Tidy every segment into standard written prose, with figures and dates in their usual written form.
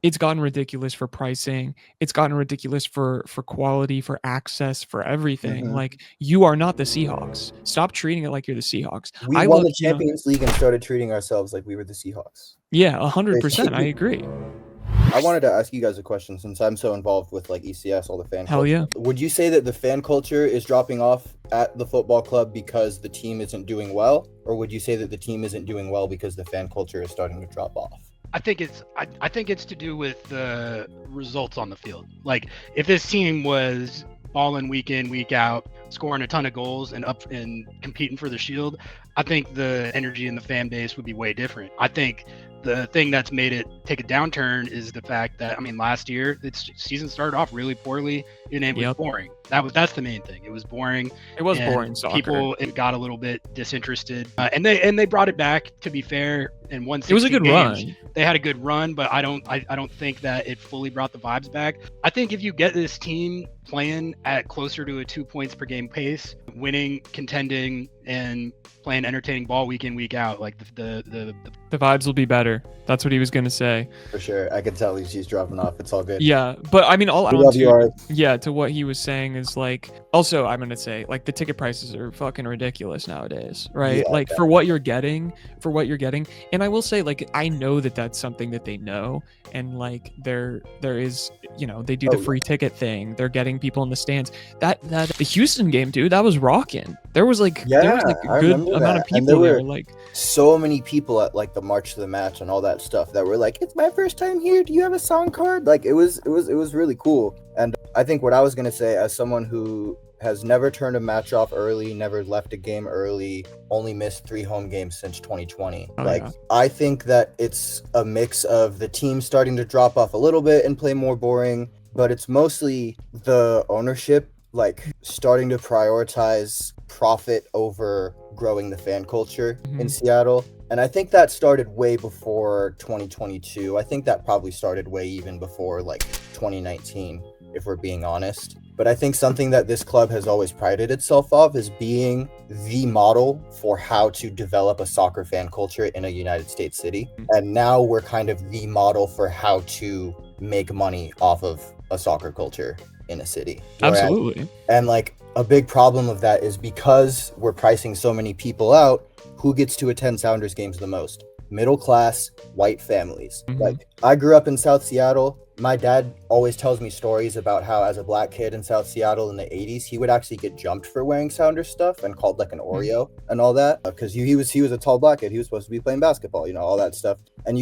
it's gotten ridiculous for pricing. It's gotten ridiculous for quality, for access, for everything. Mhm. Like, you are not the Seahawks. Stop treating it like you're the Seahawks. We I won look, the Champions League and started treating ourselves like we were the Seahawks. yeah, 100%. I Crazy. agree. I wanted to ask you guys a question since I'm so involved with like ECS, all the fan Hell culture. yeah. Would you say that the fan culture is dropping off at the football club because the team isn't doing well, or would you say that the team isn't doing well because the fan culture is starting to drop off? I think it's to do with the results on the field. Like, if this team was balling week in, week out, scoring a ton of goals and up and competing for the Shield, I think the energy in the fan base would be way different. I think the thing that's made it take a downturn is the fact that, I mean, last year its season started off really poorly and it was boring. That's the main thing. It was boring. It was boring soccer. People got a little bit disinterested, and they brought it back. To be fair, and won 60 It was a good games. run. They had a good run, but I don't think that it fully brought the vibes back. I think if you get this team playing at closer to a 2 points per game pace, winning, contending, and playing entertaining ball week in, week out, like the vibes will be better. That's what he was gonna say. For sure. I can tell he's dropping off. It's all good. Yeah, but I mean, all to what he was saying is, like, also I'm gonna say, like, the ticket prices are fucking ridiculous nowadays, right? Yeah, like, for what you're getting, and I will say, like, I know that that's something that they know, and like there is, you know, they do the free ticket thing. They're getting people in the stands. That the Houston game, dude, that was rocking. There was like a good amount of people there. Like, so many people at like the March to the Match and all that stuff that were like, "It's my first time here. Do you have a song card?" Like, it was really cool. And I think what I was gonna say, as someone who has never turned a match off early, never left a game early, only missed 3 home games since 2020. I think that it's a mix of the team starting to drop off a little bit and play more boring, but it's mostly the ownership like starting to prioritize profit over growing the fan culture in Seattle. And I think that started way before 2022. I think that probably started way even before like 2019, if we're being honest. But I think something that this club has always prided itself of is being the model for how to develop a soccer fan culture in a United States city. And now we're kind of the model for how to make money off of a soccer culture in a city. Absolutely. And like a big problem of that is because we're pricing so many people out, who gets to attend Sounders games the most? Middle class, white families. Like, I grew up in South Seattle. My dad always tells me stories about how, as a black kid in South Seattle in the 80s, he would actually get jumped for wearing Sounders stuff and called like an Oreo and all that, because he was a tall black kid. He was supposed to be playing basketball, you know, all that stuff. And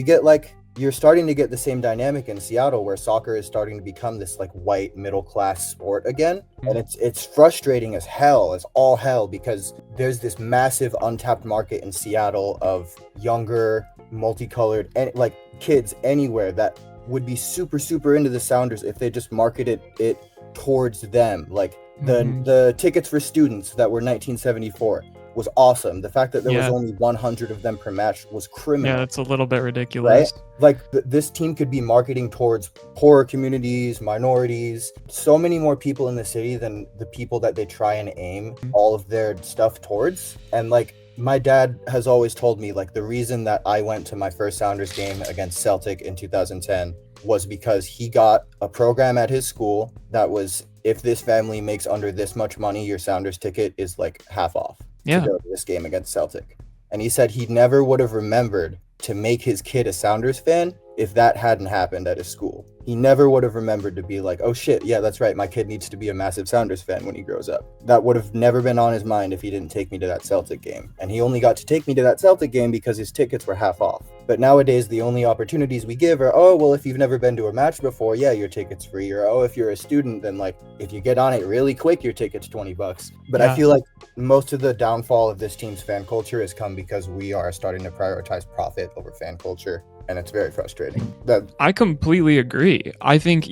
you're starting to get the same dynamic in Seattle, where soccer is starting to become this like white middle class sport again. And it's frustrating as hell, as all hell, because there's this massive untapped market in Seattle of younger, multicolored, and like kids anywhere that would be super into the Sounders if they just marketed it towards them. Like the tickets for students that were 1974 was awesome. The fact that there was only 100 of them per match was criminal. Yeah, that's a little bit ridiculous. Right? Like, this team could be marketing towards poorer communities, minorities, so many more people in the city than the people that they try and aim all of their stuff towards. And like, my dad has always told me, like, the reason that I went to my first Sounders game against Celtic in 2010 was because he got a program at his school that was, if this family makes under this much money, your Sounders ticket is like half off to go to this game against Celtic. And he said he never would have remembered to make his kid a Sounders fan if that hadn't happened at his school. He never would have remembered to be like, oh shit, yeah, that's right, my kid needs to be a massive Sounders fan when he grows up. That would have never been on his mind if he didn't take me to that Celtic game. And he only got to take me to that Celtic game because his tickets were half off. But nowadays, the only opportunities we give are, oh, well, if you've never been to a match before, yeah, your ticket's free. Or, oh, if you're a student, then like, if you get on it really quick, your ticket's $20. But I feel like most of the downfall of this team's fan culture has come because we are starting to prioritize profit over fan culture. And it's very frustrating. I completely agree. I think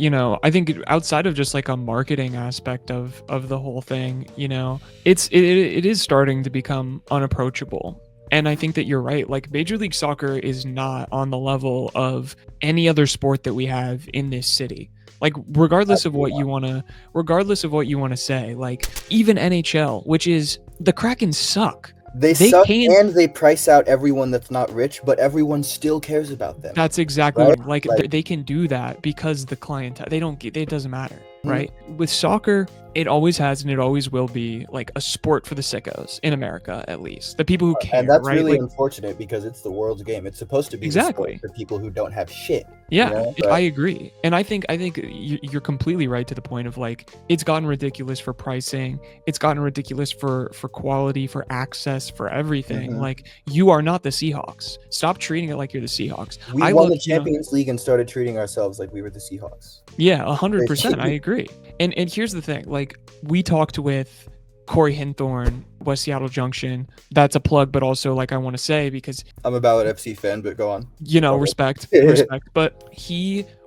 outside of just like a marketing aspect of the whole thing, you know, it is starting to become unapproachable. And I think that you're right. Like, Major League Soccer is not on the level of any other sport that we have in this city. Like, regardless of what you want to say, like, even NHL, which is, the Kraken suck. They They suck can. and they price out everyone that's not rich, but everyone still cares about them. That's exactly Right? like Like- they can do that because the clientele, they don't get, it doesn't matter, Mhm. right? With soccer, it always has and it always will be like a sport for the sickos in America, at least the people who care, And that's right? really Like, unfortunate because it's the world's game. It's supposed to be Exactly. the sport for people who don't have shit. yeah, You know? I agree, and I think you're completely right to the point of like it's gotten ridiculous for pricing, it's gotten ridiculous for quality, for access, for everything. Mhm. Like, you are not the Seahawks. Stop treating it like you're the Seahawks. We I won look, the Champions League and started treating ourselves like we were the Seahawks. Yeah, 100%. I agree. And here's the thing. Like, we talked with Corey Hinthorn, West Seattle Junction. That's a plug, but also like I want to say because I'm a Ballard FC fan, but go on. respect. But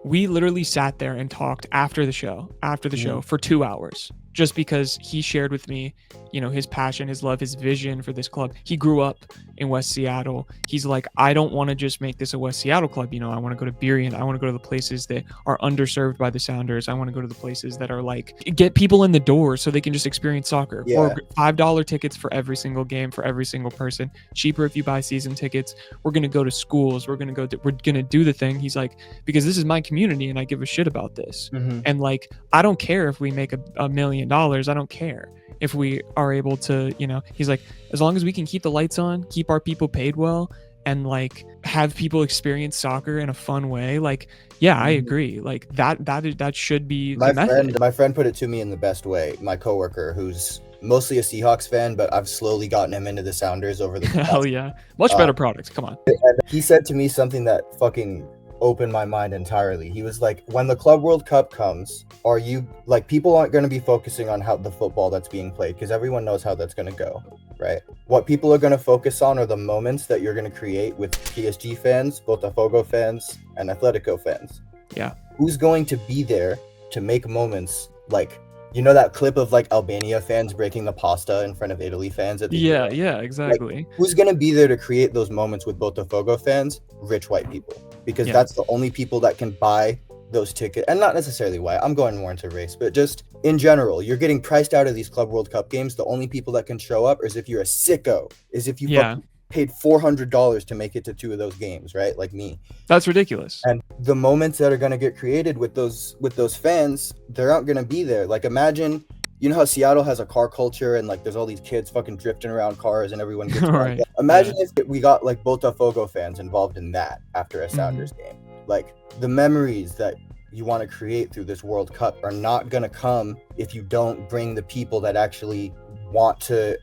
we literally sat there and talked after the show for 2 hours, just because he shared with me, his passion, his love, his vision for this club. He grew up in West Seattle. He's like, I don't want to just make this a West Seattle club. I want to go to Burien. I want to go to the places that are underserved by the Sounders. I want to go to the places that are like, get people in the door so they can just experience soccer. Yeah. Or $5 tickets for every single game for every single person. Cheaper if you buy season tickets. We're going to go to schools. We're going to do the thing. He's like, because this is my community and I give a shit about this. Mhm. And like, I don't care if we make $1 million. I don't care if we are able to, he's like, as long as we can keep the lights on, keep our people paid well, and like have people experience soccer in a fun way. Like, yeah, I agree. Like that should be the method. My friend put it to me in the best way. My coworker, who's mostly a Seahawks fan, but I've slowly gotten him into the Sounders over the Hell yeah. Much better products. Come on. And he said to me something that fucking opened my mind entirely. He was like, when the Club World Cup comes, are you like, people aren't going to be focusing on how the football that's being played, because everyone knows how that's going to go, right? What people are going to focus on are the moments that you're going to create with PSG fans, Botafogo fans, and Atletico fans. Yeah. Who's going to be there to make moments like, that clip of like Albania fans breaking the pasta in front of Italy fans at the Yeah, exactly. Like, who's going to be there to create those moments with Botafogo fans? Rich white people, because that's the only people that can buy those tickets. And not necessarily white, I'm going more into race, but just in general, you're getting priced out of these Club World Cup games. The only people that can show up is if you're a sicko, is if you fucking paid $400 to make it to 2 of those games, right? Like me. That's ridiculous. And the moments that are going to get created with those fans, they're not going to be there. Like, imagine, how Seattle has a car culture and like there's all these kids fucking drifting around cars and everyone gets Right. Imagine if we got like Botafogo fans involved in that after a Sounders game. Like, the memories that you want to create through this World Cup are not going to come if you don't bring the people that actually want to,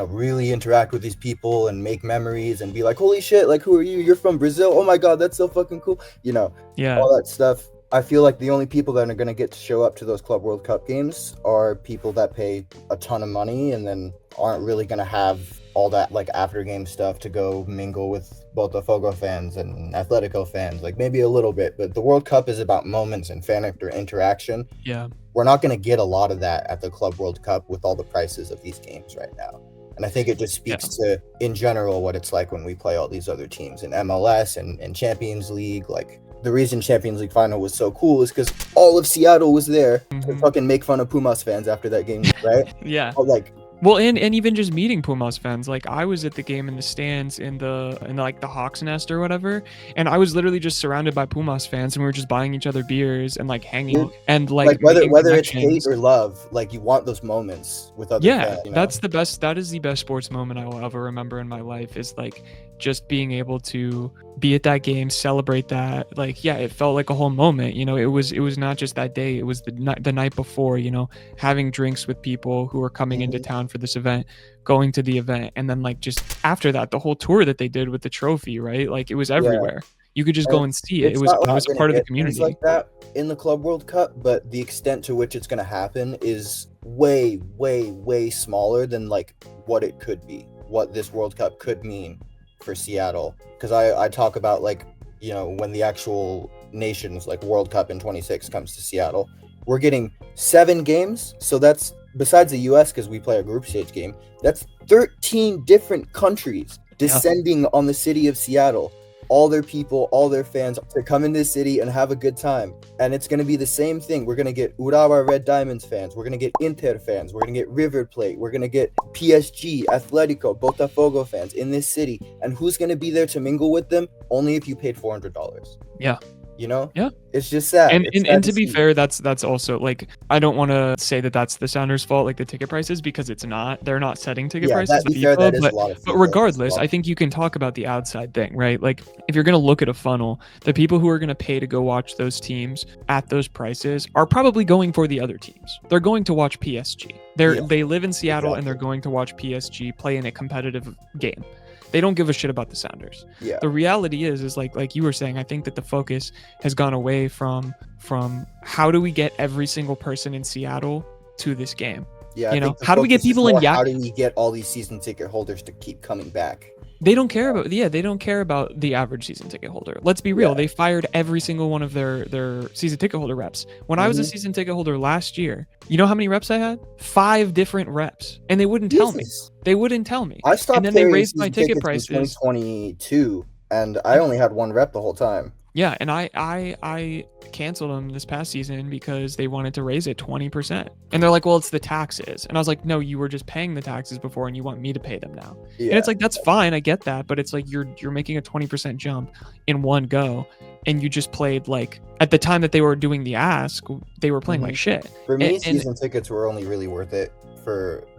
really interact with these people and make memories and be like, holy shit, like, who are you? You're from Brazil? Oh my God, that's so fucking cool. All that stuff. I feel like the only people that are going to get to show up to those Club World Cup games are people that pay a ton of money and then aren't really going to have all that like after game stuff to go mingle with Botafogo fans and Atletico fans, like maybe a little bit, but the World Cup is about moments and fan interaction. Yeah. We're not going to get a lot of that at the Club World Cup with all the prices of these games right now. And I think it just speaks to, in general, what it's like when we play all these other teams in MLS and Champions League. Like, the reason Champions League final was so cool is because all of Seattle was there to fucking make fun of Pumas fans after that game, right? Yeah. Like, well, and even just meeting Pumas fans, like I was at the game in the stands in the like the Hawks Nest or whatever, and I was literally just surrounded by Pumas fans, and we were just buying each other beers and like hanging and like whether it's hate or love, like you want those moments with other fans. That's the best. That is the best sports moment I will ever remember in my life. Is like just being able to be at that game, celebrate that. Like, yeah, it felt like a whole moment. It was not just that day. It was the night before. Having drinks with people who were coming into town for this event, going to the event, and then like just after that, the whole tour that they did with the trophy, right? Like, it was everywhere. You could just go and see it. It was part of the community. Like that in the Club World Cup, but the extent to which it's going to happen is way, way, way smaller than like what it could be, what this World Cup could mean for Seattle. Because I talk about like, when the actual nations like World Cup in 26 comes to Seattle, we're getting 7 games. So that's, besides the US, because we play a group stage game, that's 13 different countries descending on the city of Seattle. all their people, all their fans to come in this city and have a good time. And it's going to be the same thing. We're going to get Urawa Red Diamonds fans. We're going to get Inter fans. We're going to get River Plate. We're going to get PSG, Atletico, Botafogo fans in this city. And who's going to be there to mingle with them? Only if you paid $400. Yeah. You know? Yeah. It's just sad. And to be fair, that's also like, I don't want to say that that's the Sounders' fault, like the ticket prices, because it's not. They're not setting ticket prices. But regardless, I think you can talk about the outside thing, right? Like if you're going to look at a funnel, the people who are going to pay to go watch those teams at those prices are probably going for the other teams. They're going to watch PSG. They live in Seattle and they're going to watch PSG play in a competitive game. They don't give a shit about the Sounders. Yeah. The reality is like you were saying, I think that the focus has gone away from how do we get every single person in Seattle to this game? Yeah. You know, how do we get people in how do we get all these season ticket holders to keep coming back? They don't care about the average season ticket holder. Let's be real. Yeah. They fired every single one of their season ticket holder reps. When I was a season ticket holder last year, you know how many reps I had? 5 different reps. And they wouldn't tell me. They wouldn't tell me. I stopped and then they raised my ticket prices in 2022 and I only had 1 rep the whole time. Yeah, and I canceled them this past season because they wanted to raise it 20%. And they're like, well, it's the taxes. And I was like, no, you were just paying the taxes before and you want me to pay them now. Yeah. And it's like, that's fine, I get that, but it's like you're making a 20% jump in one go. And you just played like, at the time that they were doing the ask, they were playing like shit. For me, season tickets were only really worth it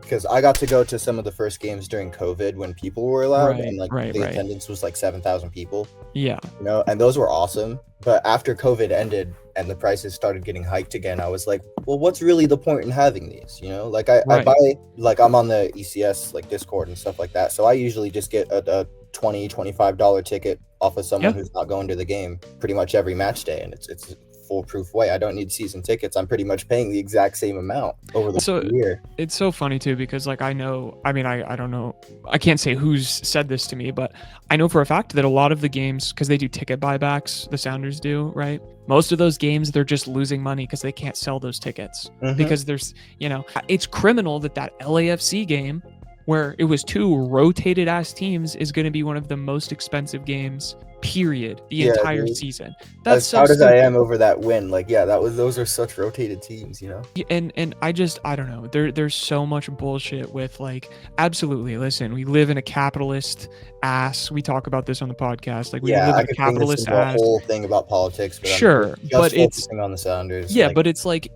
because I got to go to some of the first games during COVID when people were allowed, and like the attendance was like 7,000 people. Yeah, you know, and those were awesome. But after COVID ended and the prices started getting hiked again, I was like, well, what's really the point in having these? You know, like I buy, like I'm on the ECS like Discord and stuff like that, so I usually just get a $20-$25 ticket off of someone who's not going to the game pretty much every match day, and it's foolproof way. I don't need season tickets. I'm pretty much paying the exact same amount over the year. It's so funny too, because like I don't know, I can't say who's said this to me, but I know for a fact that a lot of the games, because they do ticket buybacks, the Sounders do, right? Most of those games, they're just losing money because they can't sell those tickets because there's, you know, it's criminal that LAFC game where it was 2 rotated ass teams is going to be one of the most expensive games, period, the entire season. That's as proud as I am over that win. Like, those are such rotated teams, you know? And I don't know. There's so much bullshit with like, absolutely. Listen, we live in a capitalist ass. We talk about this on the podcast. Like we live in a capitalist ass. The whole thing about politics, but sure, but it's on the Sounders. Yeah, but it's like,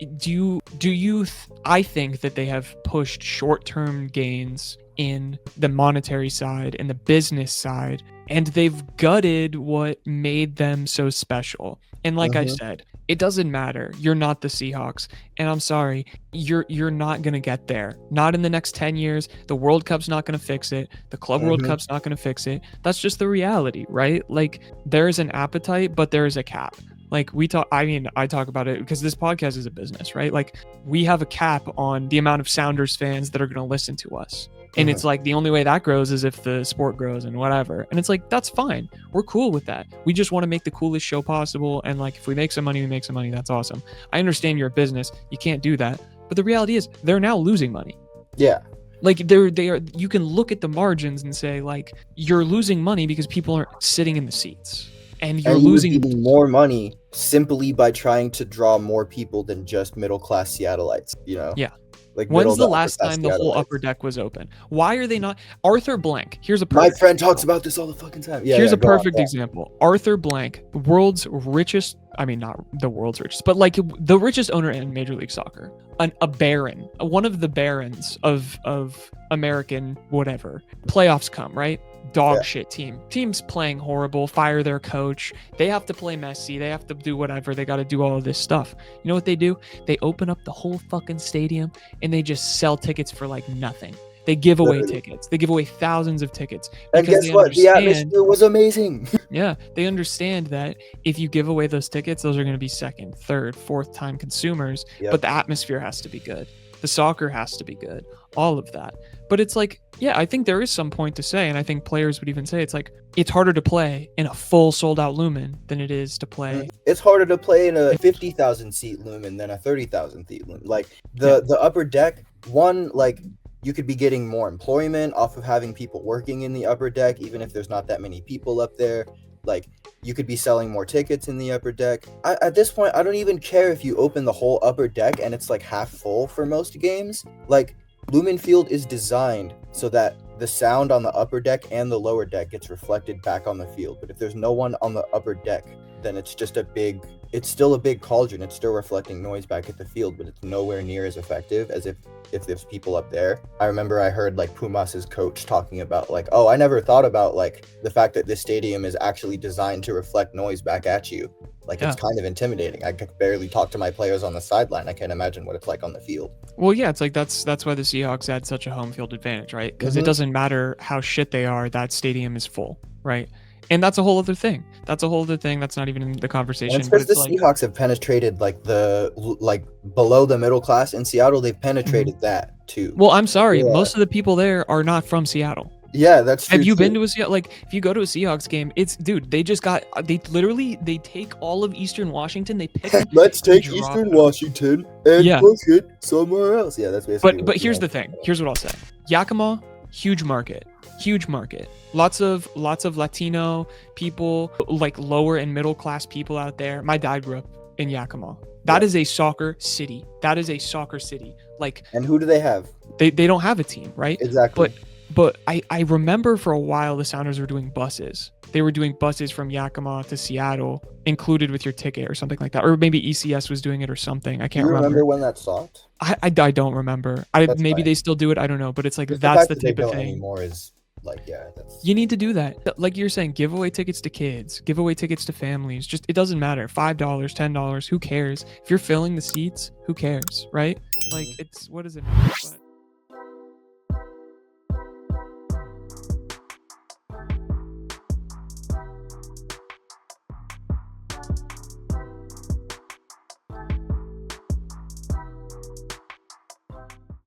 I think that they have pushed short-term gains in the monetary side and the business side, and they've gutted what made them so special. And like I said, it doesn't matter. You're not the Seahawks, and I'm sorry, you're not gonna get there. Not in the next 10 years. The World Cup's not gonna fix it. The Club World Cup's not gonna fix it. That's just the reality, right? Like there is an appetite, but there is a cap. Like I talk about it because this podcast is a business, right? Like we have a cap on the amount of Sounders fans that are going to listen to us. And it's like the only way that grows is if the sport grows and whatever. And it's like, that's fine. We're cool with that. We just want to make the coolest show possible. And like, if we make some money, we make some money. That's awesome. I understand you're a business. You can't do that. But the reality is they're now losing money. Yeah. Like they are, you can look at the margins and say like, you're losing money because people aren't sitting in the seats. And you're losing more money simply by trying to draw more people than just middle-class Seattleites, you know? Yeah. Like when's the last time the whole upper deck was open? Why are they not? Arthur Blank. Here's a perfect My friend talks about this all the fucking time. Yeah, here's a perfect example. Arthur Blank, world's richest, I mean, not the world's richest, but like the richest owner in Major League Soccer. A baron, one of the barons of American whatever. Playoffs come, right? Dog shit team. Team's playing horrible, fire their coach. They have to play messy. They have to do whatever. They got to do all of this stuff. You know what they do? They open up the whole fucking stadium and they just sell tickets for like nothing. They give away tickets. They give away thousands of tickets. And guess what? The atmosphere was amazing. Yeah. They understand that if you give away those tickets, those are going to be second, third, fourth time consumers. But the atmosphere has to be good. The soccer has to be good. All of that. But it's like, yeah, I think there is some point to say, and I think players would even say it's like, it's harder to play in a full sold out Lumen than it is to play. It's harder to play in a 50,000 seat Lumen than a 30,000 seat Lumen. Like the upper deck, one, like you could be getting more employment off of having people working in the upper deck, even if there's not that many people up there. Like, you could be selling more tickets in the upper deck. At this point, I don't even care if you open the whole upper deck and it's like half full for most games. Like, Lumen Field is designed so that the sound on the upper deck and the lower deck gets reflected back on the field. But if there's no one on the upper deck, then it's just it's still a big cauldron. It's still reflecting noise back at the field, but it's nowhere near as effective as if there's people up there. I remember I heard like Pumas's coach talking about like, oh, I never thought about like the fact that this stadium is actually designed to reflect noise back at you. Like, it's kind of intimidating. I could barely talk to my players on the sideline. I can't imagine what it's like on the field. Well, yeah, it's like that's why the Seahawks had such a home field advantage, right? Because it doesn't matter how shit they are, that stadium is full, right? And that's a whole other thing. That's not even in the conversation. And it's because the Seahawks have penetrated like below the middle class in Seattle. They've penetrated that too. Well, I'm sorry, most of the people there are not from Seattle. Yeah, that's true. Have you been to a Seahawks? Like, if you go to a Seahawks game, they take all of Eastern Washington. They pick. Let's take Eastern Washington and push it somewhere else. Yeah, that's basically. But here's the thing. Here's what I'll say. Yakima, huge market. Lots of Latino people, like lower and middle class people out there. My dad grew up in Yakima. That is a soccer city. Like, and who do they have? They don't have a team, right? Exactly. But I remember for a while the Sounders were doing buses. They were doing buses from Yakima to Seattle, included with your ticket or something like that. Or maybe ECS was doing it or something. I can't remember. Do you remember when that stopped? I don't remember. Maybe they still do it. I don't know. But it's like, that's the type of thing. Anymore is like, yeah, that's. You need to do that. Like you're saying, give away tickets to kids, give away tickets to families. Just, it doesn't matter. $5, $10, who cares? If you're filling the seats, who cares, right? Like, it's, what is it? But